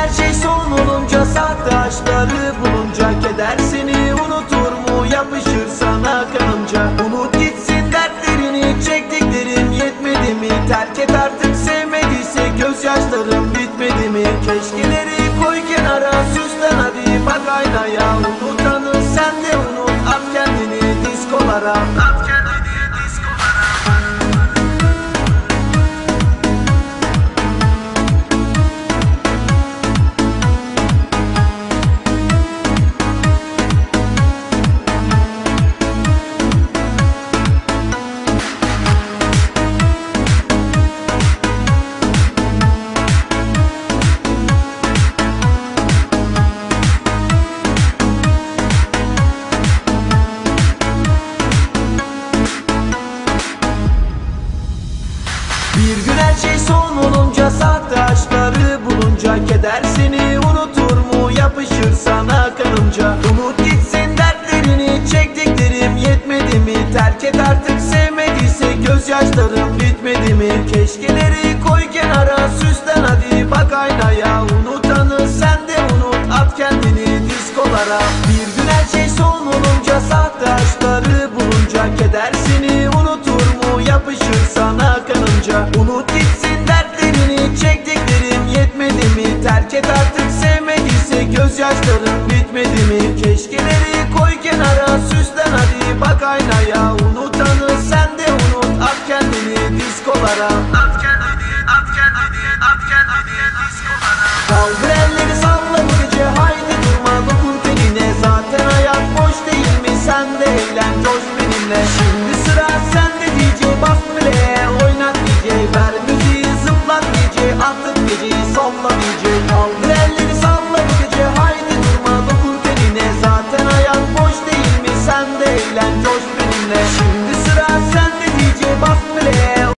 Her şey son olunca, sahtaşları bulunca, keder seni unutur mu, yapışır sana kanınca. Unut gitsin dertlerini, çektiklerim yetmedi mi? Terk et artık, sevmediyse gözyaşlarım bitmedi mi? Keşkeleri koy kenara, süslen hadi bak aynaya. Unutanı sen de unut, at kendini diskolara, at kendini diskolara. Bir gün her şey son olunca, sahte aşkları bulunca, keder seni unutur mu, yapışır sana kanınca. Unut gitsin dertlerini, çektiklerim yetmedi mi? Terk et artık, sevmediyse gözyaşlarım bitmedi mi? Keşkeleri koy kenara, süslen hadi bak aynaya. Unutanı sen de unut, at kendini diskolara.